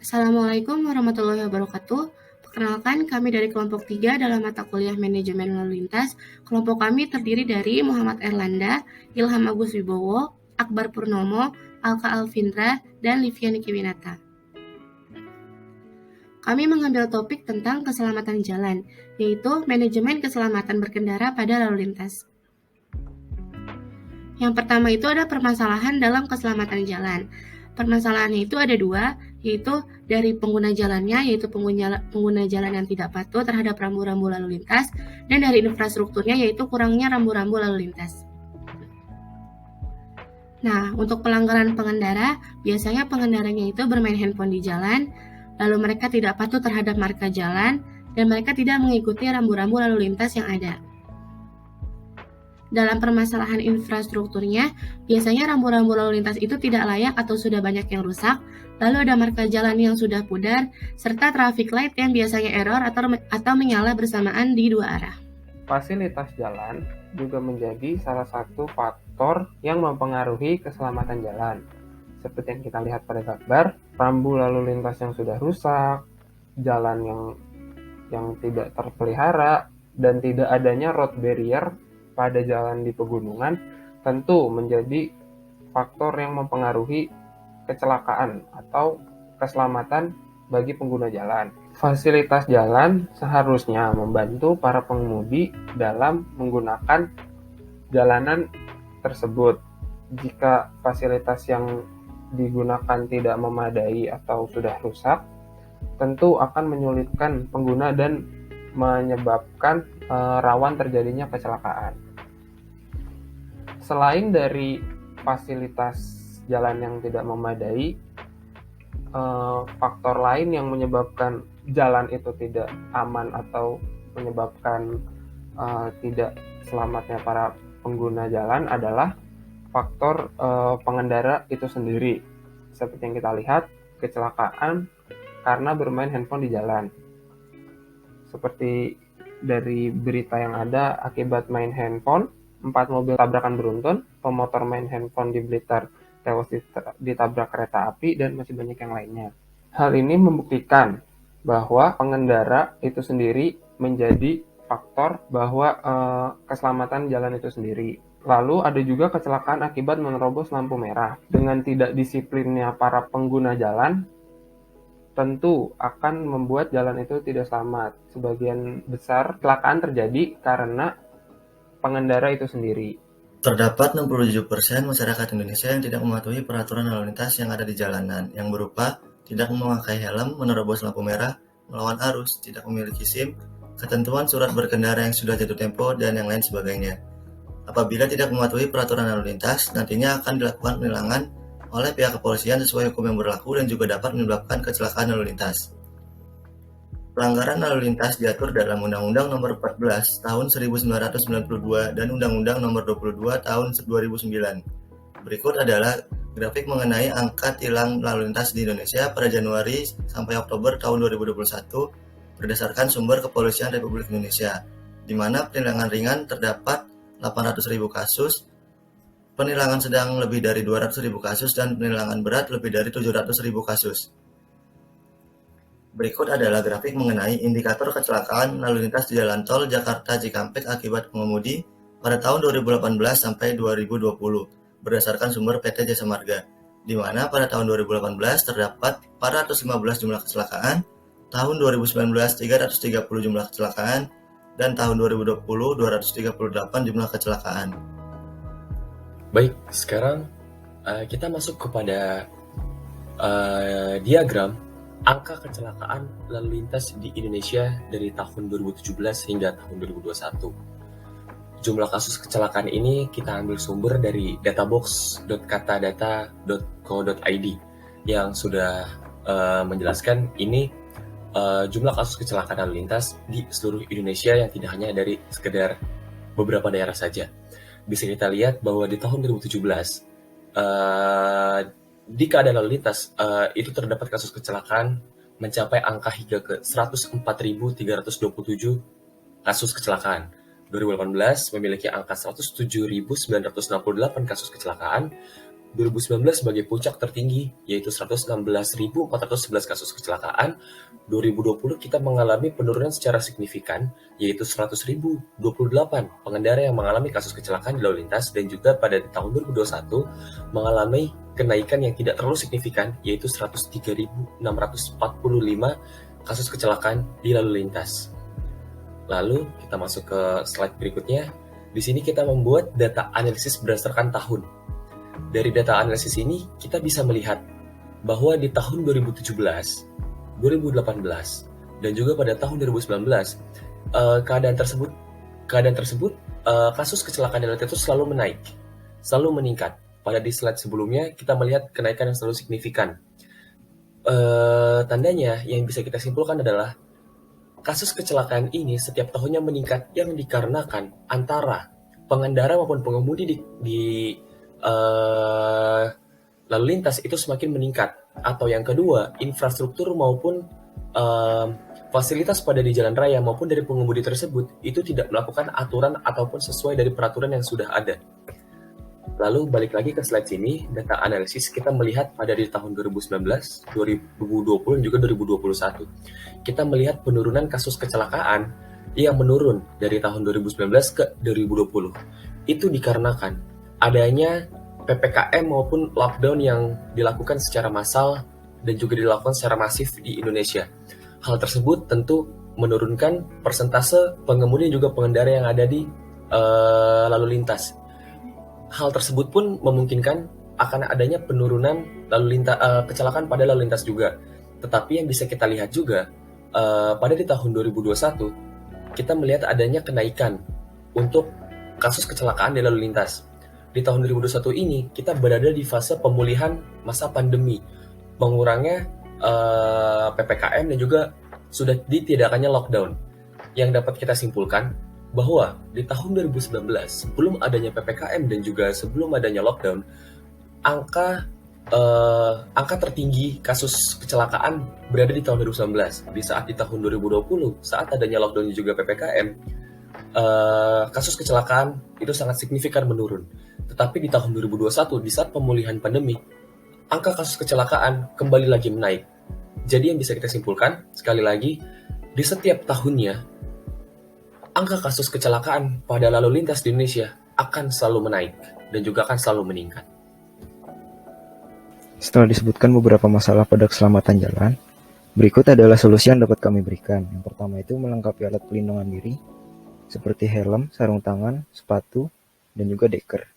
Assalamualaikum warahmatullahi wabarakatuh. Perkenalkan, kami dari kelompok 3 dalam mata kuliah Manajemen Lalu Lintas. Kelompok kami terdiri dari Muhammad Erlanda, Ilham Agus Wibowo, Akbar Purnomo, Alka Alvindra, dan Livia Nikiwinata. Kami mengambil topik tentang keselamatan jalan, yaitu manajemen keselamatan berkendara pada lalu lintas. Yang pertama itu ada permasalahan dalam keselamatan jalan. Permasalahannya itu ada dua, yaitu dari pengguna jalannya, yaitu pengguna jalan yang tidak patuh terhadap rambu-rambu lalu lintas, dan dari infrastrukturnya, yaitu kurangnya rambu-rambu lalu lintas. Nah, untuk pelanggaran pengendara, biasanya pengendaranya itu bermain handphone di jalan, lalu mereka tidak patuh terhadap marka jalan, dan mereka tidak mengikuti rambu-rambu lalu lintas yang ada. Dalam permasalahan infrastrukturnya, biasanya rambu-rambu lalu lintas itu tidak layak atau sudah banyak yang rusak, lalu ada marka jalan yang sudah pudar, serta traffic light yang biasanya error atau menyala bersamaan di dua arah. Fasilitas jalan juga menjadi salah satu faktor yang mempengaruhi keselamatan jalan. Seperti yang kita lihat pada gambar, rambu lalu lintas yang sudah rusak, jalan yang tidak terpelihara, dan tidak adanya road barrier pada jalan di pegunungan tentu menjadi faktor yang mempengaruhi kecelakaan atau keselamatan bagi pengguna jalan. Fasilitas jalan seharusnya membantu para pengemudi dalam menggunakan jalanan tersebut. Jika fasilitas yang digunakan tidak memadai atau sudah rusak, tentu akan menyulitkan pengguna dan menyebabkan rawan terjadinya kecelakaan. Selain dari fasilitas jalan yang tidak memadai, faktor lain yang menyebabkan jalan itu tidak aman atau menyebabkan tidak selamatnya para pengguna jalan adalah faktor pengendara itu sendiri. Seperti yang kita lihat, kecelakaan karena bermain handphone di jalan. Seperti dari berita yang ada, akibat main handphone, 4 mobil tabrakan beruntun, pemotor main handphone di Blitar tewas ditabrak kereta api, dan masih banyak yang lainnya. Hal ini membuktikan bahwa pengendara itu sendiri menjadi faktor bahwa keselamatan jalan itu sendiri. Lalu ada juga kecelakaan akibat menerobos lampu merah. Dengan tidak disiplinnya para pengguna jalan, tentu akan membuat jalan itu tidak selamat. Sebagian besar kecelakaan terjadi karena pengendara itu sendiri. Terdapat 67% masyarakat Indonesia yang tidak mematuhi peraturan lalu lintas yang ada di jalanan, yang berupa tidak memakai helm, menerobos lampu merah, melawan arus, tidak memiliki SIM, ketentuan surat berkendara yang sudah jatuh tempo, dan yang lain sebagainya. Apabila tidak mematuhi peraturan lalu lintas, nantinya akan dilakukan penilangan oleh pihak kepolisian sesuai hukum yang berlaku dan juga dapat menyebabkan kecelakaan lalu lintas. Pelanggaran lalu lintas diatur dalam Undang-Undang Nomor 14 Tahun 1992 dan Undang-Undang Nomor 22 Tahun 2009. Berikut adalah grafik mengenai angka tilang lalu lintas di Indonesia pada Januari sampai Oktober tahun 2021 berdasarkan sumber Kepolisian Republik Indonesia, di mana penilangan ringan terdapat 800.000 kasus, penilangan sedang lebih dari 200.000 kasus, dan penilangan berat lebih dari 700.000 kasus. Berikut adalah grafik mengenai indikator kecelakaan lalu lintas di Jalan Tol Jakarta Cikampek akibat pengemudi pada tahun 2018 sampai 2020 berdasarkan sumber PT Jasa Marga, di mana pada tahun 2018 terdapat 415 jumlah kecelakaan, tahun 2019 330 jumlah kecelakaan, dan tahun 2020 238 jumlah kecelakaan. Baik, sekarang kita masuk kepada diagram angka kecelakaan lalu lintas di Indonesia dari tahun 2017 hingga tahun 2021. Jumlah kasus kecelakaan ini kita ambil sumber dari databox.katadata.co.id yang sudah menjelaskan ini jumlah kasus kecelakaan lalu lintas di seluruh Indonesia yang tidak hanya dari sekedar beberapa daerah saja. Bisa kita lihat bahwa di tahun 2017 di keadaan lalu lintas itu terdapat kasus kecelakaan mencapai angka hingga ke 104.327 kasus kecelakaan. 2018 memiliki angka 107.968 kasus kecelakaan, 2019 sebagai puncak tertinggi, yaitu 116.411 kasus kecelakaan. 2020 kita mengalami penurunan secara signifikan, yaitu 100.028 pengendara yang mengalami kasus kecelakaan di lalu lintas, dan juga pada tahun 2021 mengalami kenaikan yang tidak terlalu signifikan, yaitu 103.645 kasus kecelakaan di lalu lintas. Lalu kita masuk ke slide berikutnya. Di sini kita membuat data analisis berdasarkan tahun. Dari data analisis ini, kita bisa melihat bahwa di tahun 2017, 2018, dan juga pada tahun 2019, keadaan tersebut kasus kecelakaan di lalu lintas itu selalu meningkat. Pada di slide sebelumnya, kita melihat kenaikan yang selalu signifikan. Tandanya yang bisa kita simpulkan adalah kasus kecelakaan ini setiap tahunnya meningkat yang dikarenakan antara pengendara maupun pengemudi di lalu lintas itu semakin meningkat, atau yang kedua, infrastruktur maupun fasilitas pada di jalan raya maupun dari pengemudi tersebut itu tidak melakukan aturan ataupun sesuai dari peraturan yang sudah ada. Lalu balik lagi ke slide sini, data analisis kita melihat pada di tahun 2019, 2020, dan juga 2021. Kita melihat penurunan kasus kecelakaan yang menurun dari tahun 2019 ke 2020. Itu dikarenakan adanya PPKM maupun lockdown yang dilakukan secara massal dan juga dilakukan secara masif di Indonesia. Hal tersebut tentu menurunkan persentase pengemudi dan juga pengendara yang ada di lalu lintas. Hal tersebut pun memungkinkan akan adanya penurunan kecelakaan pada lalu lintas juga. Tetapi yang bisa kita lihat juga pada di tahun 2021 kita melihat adanya kenaikan untuk kasus kecelakaan di lalu lintas. Di tahun 2021 ini kita berada di fase pemulihan masa pandemi, mengurangnya PPKM dan juga sudah ditidakkannya lockdown. Yang dapat kita simpulkan bahwa di tahun 2019 sebelum adanya PPKM dan juga sebelum adanya lockdown, angka tertinggi kasus kecelakaan berada di tahun 2019. Di saat di tahun 2020 saat adanya lockdown dan juga PPKM, kasus kecelakaan itu sangat signifikan menurun. Tetapi di tahun 2021 di saat pemulihan pandemi, angka kasus kecelakaan kembali lagi menaik. Jadi yang bisa kita simpulkan sekali lagi, di setiap tahunnya angka kasus kecelakaan pada lalu lintas di Indonesia akan selalu menaik dan juga akan selalu meningkat. Setelah disebutkan beberapa masalah pada keselamatan jalan, berikut adalah solusi yang dapat kami berikan. Yang pertama itu melengkapi alat pelindungan diri, seperti helm, sarung tangan, sepatu, dan juga deker.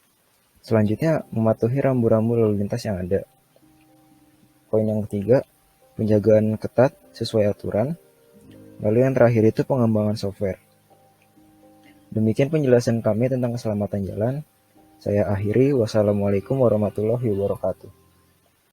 Selanjutnya, mematuhi rambu-rambu lalu lintas yang ada. Poin yang ketiga, penjagaan ketat sesuai aturan. Lalu yang terakhir itu pengembangan software. Demikian penjelasan kami tentang keselamatan jalan. Saya akhiri. Wassalamualaikum warahmatullahi wabarakatuh.